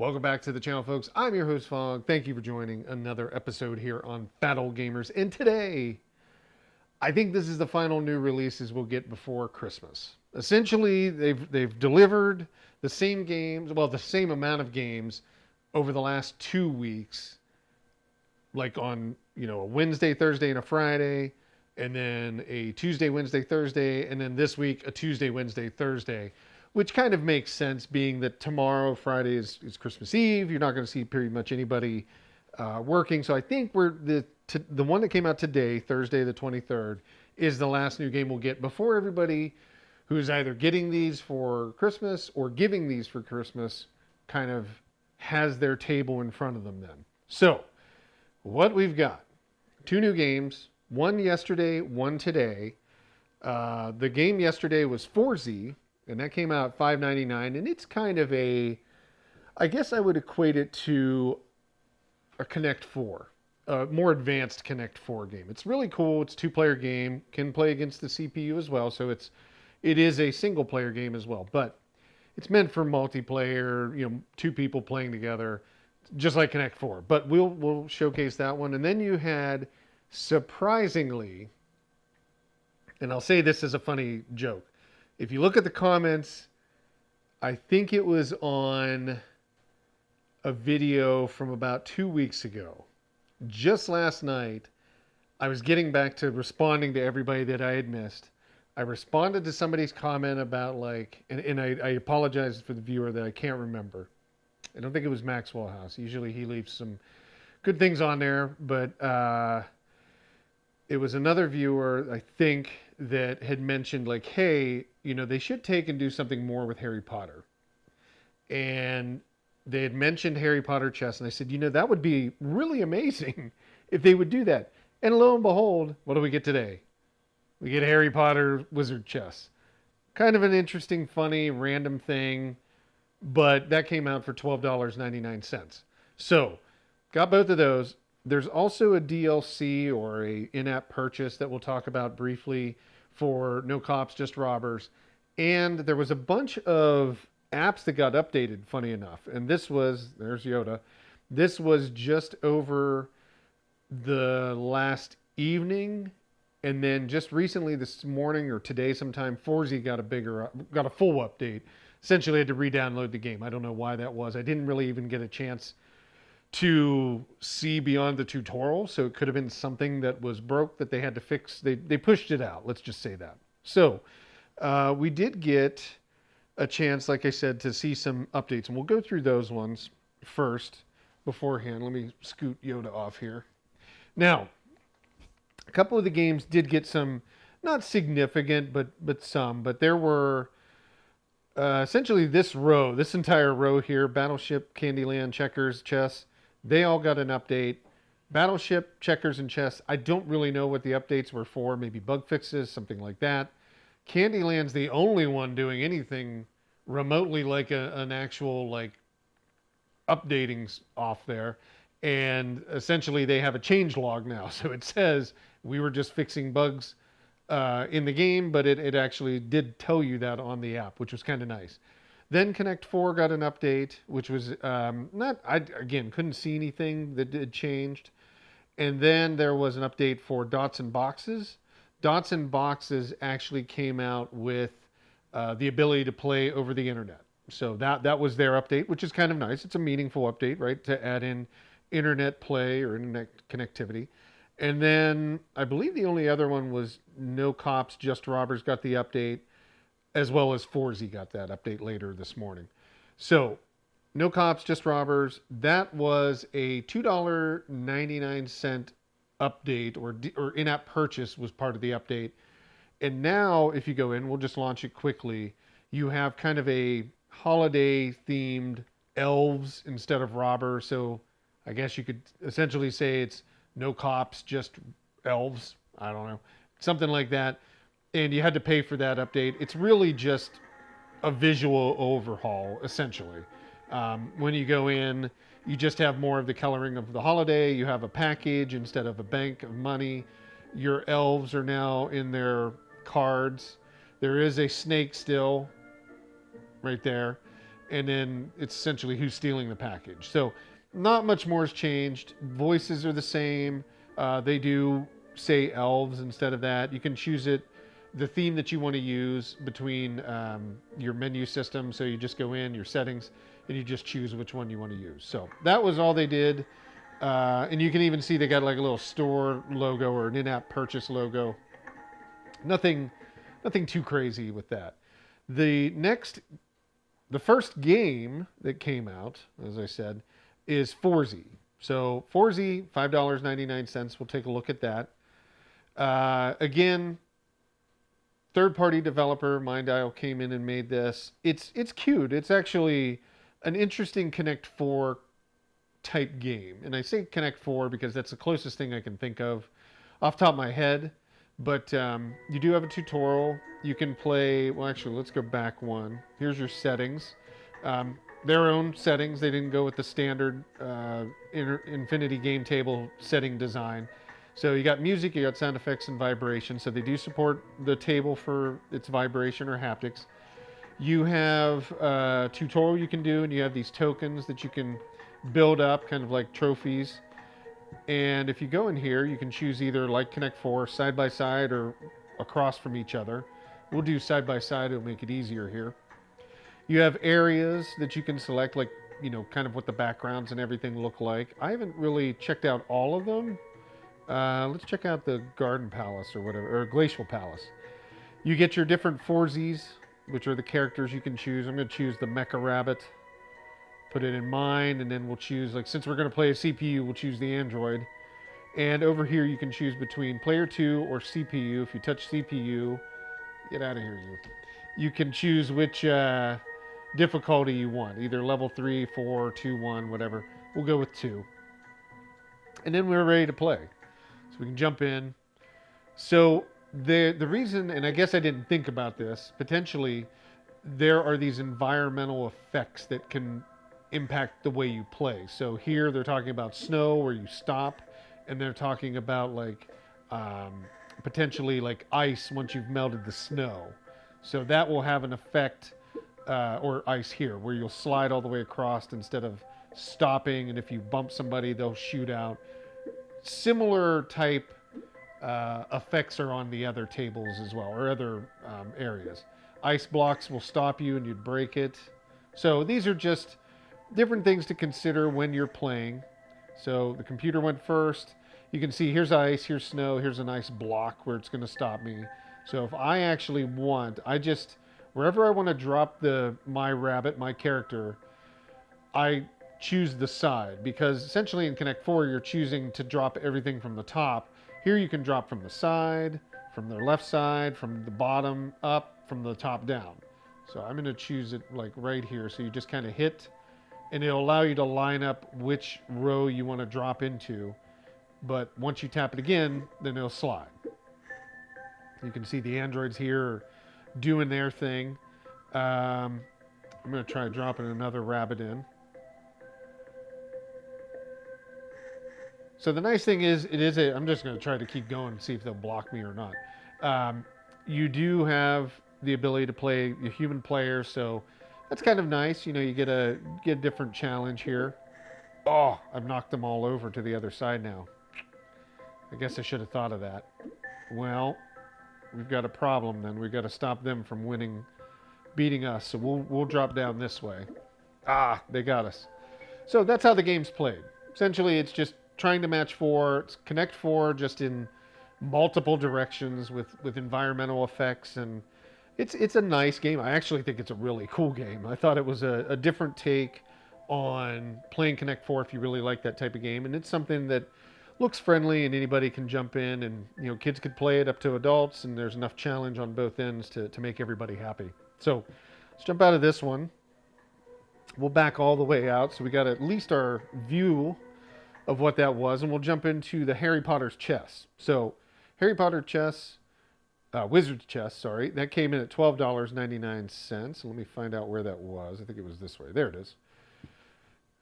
Welcome back to the channel, folks. I'm your host, Fog. Thank you for joining another episode here on Fat Old Gamers. And today, I think this is the final new releases we'll get before Christmas. Essentially, they've delivered the same games, well, the same amount of games over the last 2 weeks, like on, a Wednesday, Thursday, and a Friday, and then a Tuesday, Wednesday, Thursday, and then this week, a Tuesday, Wednesday, Thursday. Which kind of makes sense, being that tomorrow, Friday, is Christmas Eve. You're not going to see pretty much anybody working. So I think the one that came out today, Thursday the 23rd, is the last new game we'll get before everybody who's either getting these for Christmas or giving these for Christmas kind of has their table in front of them then. So what we've got, 2 new games, one yesterday, one today. The game yesterday was Fourzy. And that came out $5.99, and it's kind of I guess I would equate it to a Connect 4, a more advanced Connect 4 game. It's really cool. It's a 2-player game, can play against the CPU as well, so it is a single-player game as well. But it's meant for multiplayer, 2 people playing together, just like Connect 4. But we'll showcase that one. And then you had, surprisingly, and I'll say this as a funny joke, if you look at the comments, I think it was on a video from about 2 weeks ago. Just last night, I was getting back to responding to everybody that I had missed. I responded to somebody's comment about and I apologize for the viewer that I can't remember. I don't think it was Maxwell House. Usually he leaves some good things on there, but it was another viewer, I think, that had mentioned hey, they should take and do something more with Harry Potter. And they had mentioned Harry Potter chess, and I said, that would be really amazing if they would do that. And lo and behold, what do we get today? We get Harry Potter wizard chess. Kind of an interesting, funny, random thing, but that came out for $12.99. So, got both of those. There's also a DLC or a in-app purchase that we'll talk about briefly for No Cops, Just Robbers. And there was a bunch of apps that got updated, funny enough. And there's Yoda. This was just over the last evening. And then just recently this morning or today sometime, Fourzy got a full update. Essentially, I had to re-download the game. I don't know why that was. I didn't really even get a chance to see beyond the tutorial, so it could have been something that was broke that they had to fix. They pushed it out, let's just say that. So we did get a chance, like I said, to see some updates, and we'll go through those ones first beforehand. Let me scoot Yoda off here. Now, a couple of the games did get some, not significant, but some, but there were essentially this entire row here, Battleship, Candyland, Checkers, Chess, they all got an update. Battleship, Checkers, and Chess, I don't really know what the updates were for. Maybe bug fixes, something like that. Candyland's the only one doing anything remotely like an actual updating off there. And essentially they have a change log now. So it says we were just fixing bugs in the game, but it actually did tell you that on the app, which was kind of nice. Then Connect 4 got an update, which was I couldn't see anything that had changed. And then there was an update for Dots and Boxes. Dots and Boxes actually came out with the ability to play over the internet. So that was their update, which is kind of nice. It's a meaningful update, right? To add in internet play or internet connectivity. And then I believe the only other one was No Cops, Just Robbers got the update, as well as Fourzy got that update later this morning. So, No Cops, Just Robbers, that was a $2.99 update or in-app purchase was part of the update. And now, if you go in, we'll just launch it quickly, you have kind of a holiday-themed elves instead of robber. So, I guess you could essentially say it's No Cops, Just Elves. I don't know. Something like that. And you had to pay for that update. It's really just a visual overhaul, essentially. When you go in, you just have more of the coloring of the holiday. You have a package instead of a bank of money. Your elves are now in their cards. There is a snake still right there. and then it's essentially who's stealing the package. So not much more has changed. Voices are the same. They do say elves instead of that. You can choose the theme that you want to use between your menu system. So you just go in your settings and you just choose which one you want to use. So that was all they did. And you can even see they got like a little store logo or an in-app purchase logo. Nothing too crazy with that. The first game that came out, as I said, is Fourzy. So Fourzy, $5.99. We'll take a look at that. Again, third-party developer Mindisle came in and made this. It's cute. It's actually an interesting Connect 4 type game. And I say Connect 4 because that's the closest thing I can think of off the top of my head. But you do have a tutorial. You can play, well, actually, let's go back one. Here's your settings. Their own settings. They didn't go with the standard Infinity game table setting design. So you got music, you got sound effects and vibration. So they do support the table for its vibration or haptics. You have a tutorial you can do, and you have these tokens that you can build up, kind of like trophies. And if you go in here, you can choose either like Connect 4, side by side or across from each other. We'll do side by side, it'll make it easier here. You have areas that you can select, like, you know, kind of what the backgrounds and everything look like. I haven't really checked out all of them. Let's check out the Garden Palace or whatever, or Glacial Palace. You get your different Fourzis, which are the characters you can choose. I'm going to choose the Mecha Rabbit. Put it in mine, and then we'll choose, like, since we're going to play a CPU, we'll choose the Android. And over here you can choose between player 2 or CPU. If you touch CPU, get out of here, you can choose which difficulty you want, either level 3, 4, 2, 1, whatever. We'll go with 2. And then we're ready to play. So we can jump in. So the reason, and I guess I didn't think about this, potentially there are these environmental effects that can impact the way you play. So here they're talking about snow where you stop, and they're talking about like potentially like ice once you've melted the snow. So that will have an effect, or ice here, where you'll slide all the way across instead of stopping, and if you bump somebody, they'll shoot out. Similar type effects are on the other tables as well, or other areas. Ice blocks will stop you and you'd break it. So these are just different things to consider when you're playing. So the computer went first. You can see here's ice, here's snow, here's a nice block where it's going to stop me. So if I actually want, wherever I want to drop my rabbit, my character, I choose the side, because essentially in Connect 4 you're choosing to drop everything from the top. Here you can drop from the side, from the left side, from the bottom up, from the top down. So I'm going to choose it like right here. So you just kind of hit, and it'll allow you to line up which row you want to drop into. But once you tap it again, then it'll slide. You can see the androids here are doing their thing. I'm going to try dropping another rabbit in. So the nice thing is, I'm just going to try to keep going and see if they'll block me or not. You do have the ability to play a human player, so that's kind of nice. You know, you get a different challenge here. Oh, I've knocked them all over to the other side now. I guess I should have thought of that. Well, we've got a problem then. We've got to stop them from beating us. So we'll drop down this way. Ah, they got us. So that's how the game's played. Essentially, it's just trying to match 4. It's Connect 4 just in multiple directions with environmental effects, and it's a nice game. I actually think it's a really cool game. I thought it was a different take on playing Connect 4 if you really like that type of game, and it's something that looks friendly and anybody can jump in, and you know, kids could play it up to adults, and there's enough challenge on both ends to make everybody happy. So let's jump out of this one. We'll back all the way out so we got at least our view of what that was, and we'll jump into the Harry Potter's chess. So Harry Potter chess, Wizard's chess, sorry, that came in at $12.99. Let me find out where that was. I think it was this way. There it is.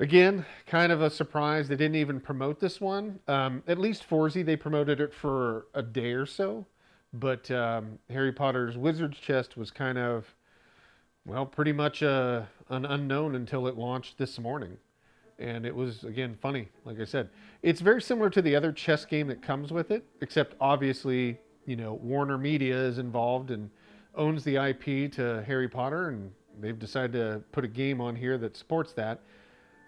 Again, kind of a surprise. They didn't even promote this one. At least Fourzy, they promoted it for a day or so. But Harry Potter's Wizard's chest was kind of, Well, pretty much an unknown until it launched this morning. And it was, again, funny. Like I said, it's very similar to the other chess game that comes with it, except obviously, Warner Media is involved and owns the IP to Harry Potter, and they've decided to put a game on here that supports that.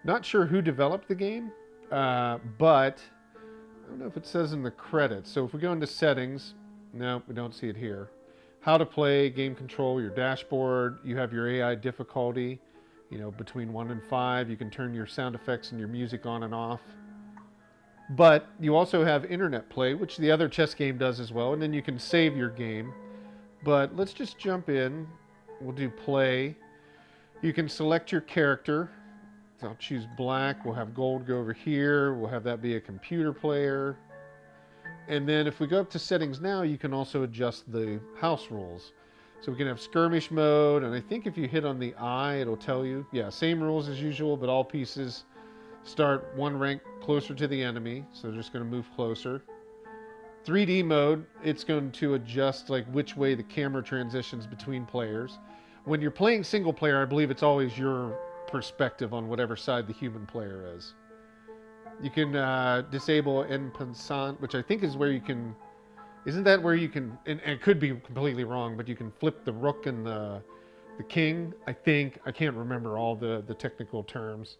Not sure who developed the game, but I don't know if it says in the credits. So if we go into settings, no, we don't see it here. How to play, game control, your dashboard. You have your AI difficulty, between 1 and 5. You can turn your sound effects and your music on and off. But you also have internet play, which the other chess game does as well. And then you can save your game. But let's just jump in. We'll do play. You can select your character. So I'll choose black. We'll have gold go over here. We'll have that be a computer player. And then if we go up to settings now, you can also adjust the house rules. So we can have skirmish mode, and I think if you hit on the eye, it'll tell you. Yeah, same rules as usual, but all pieces start one rank closer to the enemy, so they're just going to move closer. 3D mode, it's going to adjust like which way the camera transitions between players. When you're playing single player, I believe it's always your perspective on whatever side the human player is. You can disable en passant, which I think is where you can... Isn't that where you can... And it could be completely wrong, but you can flip the rook and the king, I think. I can't remember all the technical terms.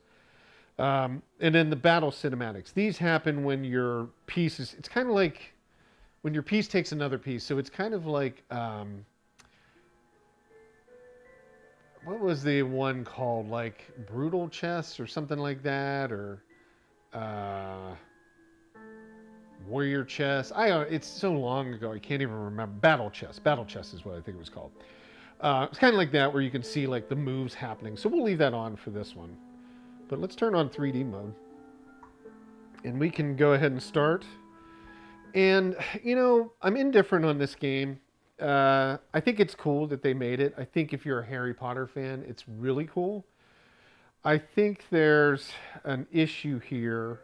And then the battle cinematics. These happen when your piece is... It's kind of like when your piece takes another piece. So it's kind of like... what was the one called? Like Brutal Chess or something like that? Or... Warrior Chess. It's so long ago I can't even remember. Battle Chess is what I think it was called. It's kind of like that, where you can see like the moves happening. So we'll leave that on for this one, but let's turn on 3D mode and we can go ahead and start. And I'm indifferent on this game. I think it's cool that they made it. I think if you're a Harry Potter fan, it's really cool. I think there's an issue here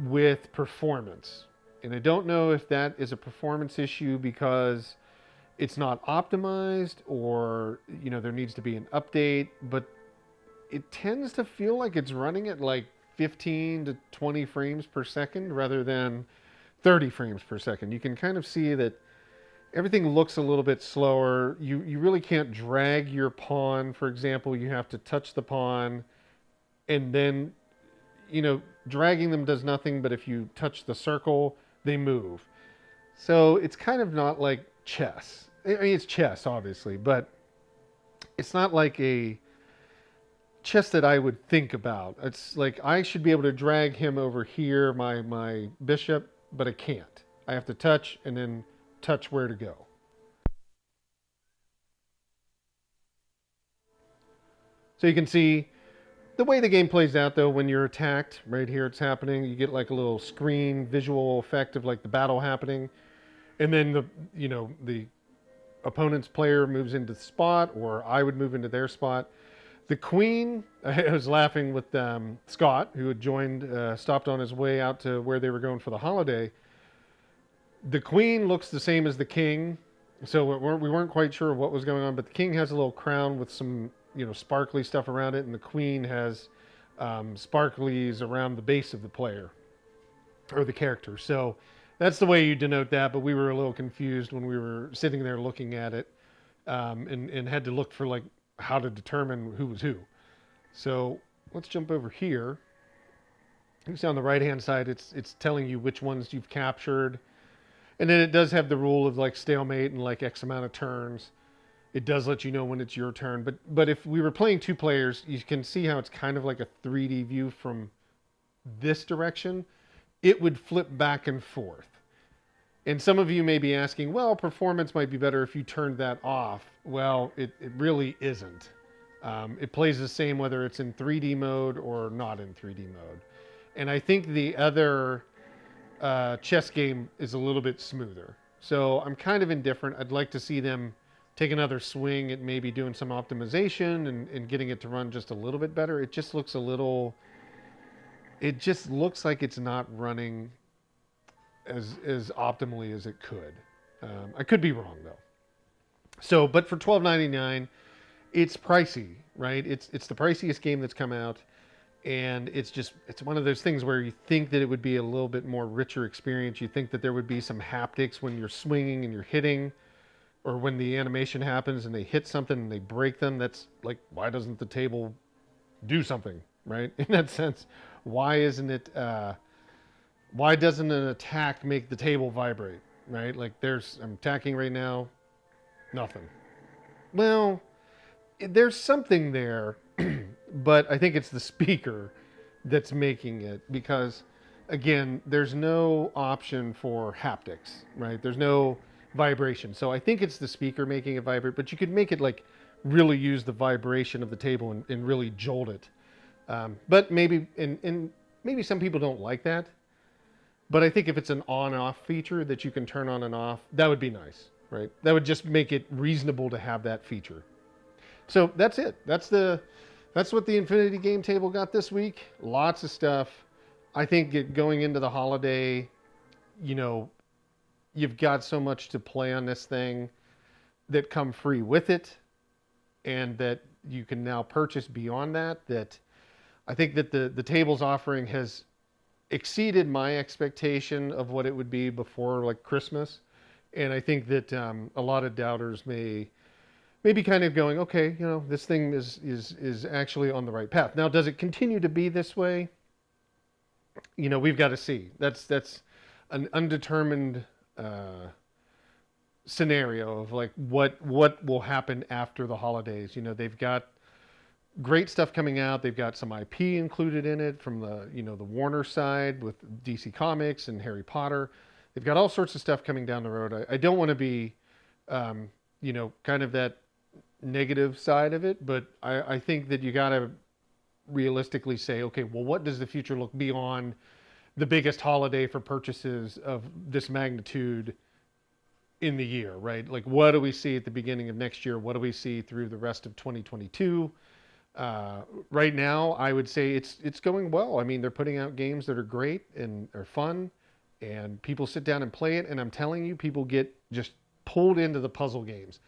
with performance. And I don't know if that is a performance issue because it's not optimized, or, there needs to be an update, but it tends to feel like it's running at like 15 to 20 frames per second rather than 30 frames per second. You can kind of see that everything looks a little bit slower. You really can't drag your pawn. For example, you have to touch the pawn, and then, dragging them does nothing, but if you touch the circle, they move. So it's kind of not like chess. I mean, it's chess, obviously, but it's not like a chess that I would think about. It's like I should be able to drag him over here, my bishop, but I can't. I have to touch and then touch where to go. So you can see the way the game plays out, though, when you're attacked, right here it's happening. You get like a little screen visual effect of like the battle happening. And then the opponent's player moves into the spot, or I would move into their spot. The queen, I was laughing with Scott, who had joined, stopped on his way out to where they were going for the holiday. The queen looks the same as the king. So we weren't quite sure what was going on, but the king has a little crown with some sparkly stuff around it, and the queen has sparklies around the base of the player or the character. So that's the way you denote that, but we were a little confused when we were sitting there looking at it, and had to look for like how to determine who was who. So let's jump over here. You see on the right hand side, it's telling you which ones you've captured, and then it does have the rule of like stalemate and like X amount of turns. It does let you know when it's your turn. But if we were playing two players, you can see how it's kind of like a 3D view from this direction. It would flip back and forth. And some of you may be asking, well, performance might be better if you turned that off. Well, it really isn't. It plays the same whether it's in 3D mode or not in 3D mode. And I think the other chess game is a little bit smoother. So I'm kind of indifferent. I'd like to see them take another swing at maybe doing some optimization and getting it to run just a little bit better. It just looks like it's not running as optimally as it could. I could be wrong though. So, but for $12.99, it's pricey, right? It's the priciest game that's come out, and it's one of those things where you think that it would be a little bit more richer experience. You think that there would be some haptics when you're swinging and you're hitting, or when the animation happens and they hit something and they break them. That's like, why doesn't the table do something, right? In that sense, why isn't it? Why doesn't an attack make the table vibrate, right? Like I'm attacking right now, nothing. Well, there's something there, but I think it's the speaker that's making it, because again, there's no option for haptics, right? There's no vibration. So I think it's the speaker making it vibrate, but you could make it like really use the vibration of the table and really jolt it. But maybe, and maybe some people don't like that, but I think if it's an on-off feature that you can turn on and off, that would be nice, right? That would just make it reasonable to have that feature. So that's it. That's what the Infinity Game Table got this week. Lots of stuff. I think going into the holiday, you've got so much to play on this thing that come free with it, and that you can now purchase beyond that I think that the table's offering has exceeded my expectation of what it would be before like Christmas. And I think that a lot of doubters may be kind of going, okay, this thing is actually on the right path. Now, does it continue to be this way? We've got to see. That's an undetermined scenario of like what will happen after the holidays. They've got great stuff coming out. They've got some IP included in it from the Warner side with DC Comics and Harry Potter. They've got all sorts of stuff coming down the road. I don't want to be, kind of that negative side of it, but I think that you got to realistically say, okay, well, what does the future look beyond the biggest holiday for purchases of this magnitude in the year, right? Like, what do we see at the beginning of next year? What do we see through the rest of 2022? Right now, I would say it's going well. I mean, they're putting out games that are great and are fun, and people sit down and play it. And I'm telling you, people get just pulled into the puzzle games.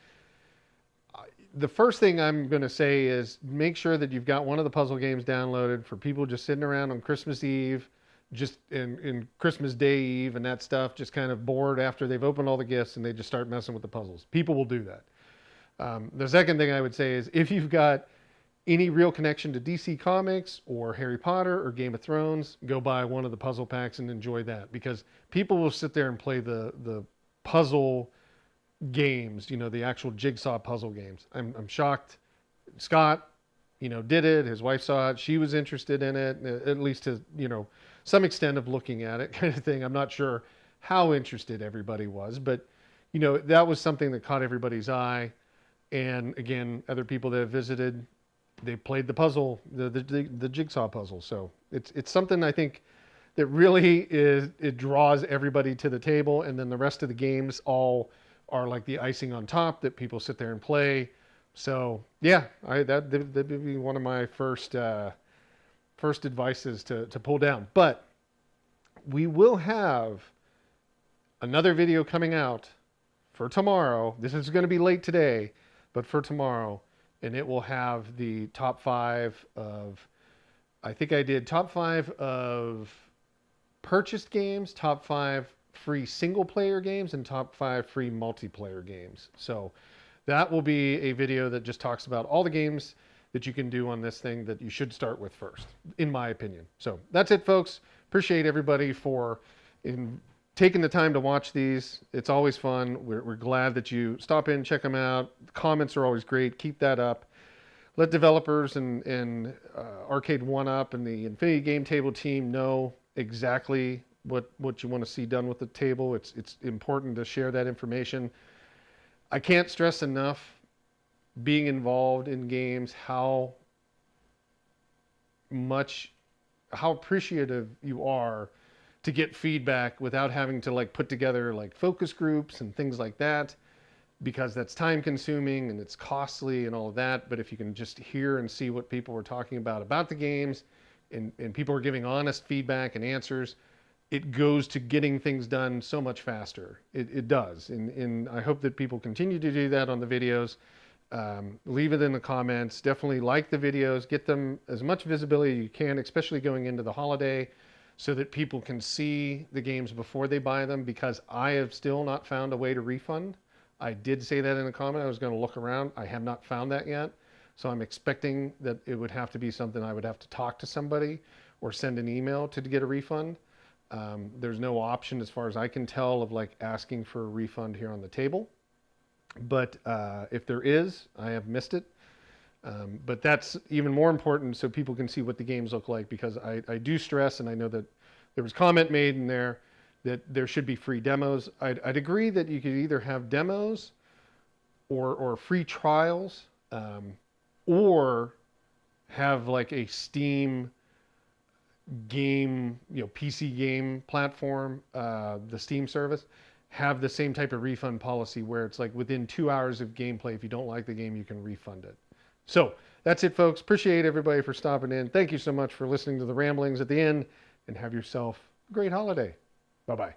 The first thing I'm going to say is make sure that you've got one of the puzzle games downloaded for people just sitting around on Christmas Eve, just in Christmas Day Eve and that stuff, just kind of bored after they've opened all the gifts and they just start messing with the puzzles. People will do that. The second thing I would say is if you've got any real connection to DC Comics or Harry Potter or Game of Thrones, go buy one of the puzzle packs and enjoy that, because people will sit there and play the puzzle games, the actual jigsaw puzzle games. I'm shocked. Scott, did it. His wife saw it. She was interested in it, at least to, some extent of looking at it kind of thing. I'm not sure how interested everybody was, but, that was something that caught everybody's eye. And again, other people that have visited, they played the puzzle, the jigsaw puzzle. So it's something I think that really it draws everybody to the table, and then the rest of the games all are like the icing on top that people sit there and play. So yeah, that'd be one of my first advices to pull down. But we will have another video coming out for tomorrow. This is going to be late today, but for tomorrow. And it will have the top 5 of, I think I did top 5 of purchased games, top 5 free single player games, and top 5 free multiplayer games. So that will be a video that just talks about all the games that you can do on this thing that you should start with first, in my opinion. So that's it, folks. Appreciate everybody for taking the time to watch these. It's always fun. We're glad that you stop in, check them out. The comments are always great. Keep that up. Let developers and Arcade1Up and the Infinity Game Table team know exactly what you want to see done with the table. It's important to share that information. I can't stress enough, being involved in games, how appreciative you are to get feedback without having to like put together like focus groups and things like that, because that's time consuming and it's costly and all of that. But if you can just hear and see what people were talking about the games, and people are giving honest feedback and answers, it goes to getting things done so much faster. It does. And I hope that people continue to do that on the videos. leave it in the comments. Definitely like the videos, get them as much visibility as you can, especially going into the holiday, so that people can see the games before they buy them, because I have still not found a way to refund. I did say that in a comment. I was going to look around. I have not found that yet. So I'm expecting that it would have to be something I would have to talk to somebody or send an email to get a refund. There's no option, as far as I can tell, of like asking for a refund here on the table. But if there is, I have missed it. But that's even more important, so people can see what the games look like, because I do stress, and I know that there was comment made in there that there should be free demos. I'd agree that you could either have demos or free trials, or have like a Steam game, PC game platform, the Steam service, have the same type of refund policy where it's like within 2 hours of gameplay, if you don't like the game, you can refund it. So that's it, folks. Appreciate everybody for stopping in. Thank you so much for listening to the ramblings at the end, and have yourself a great holiday. Bye-bye.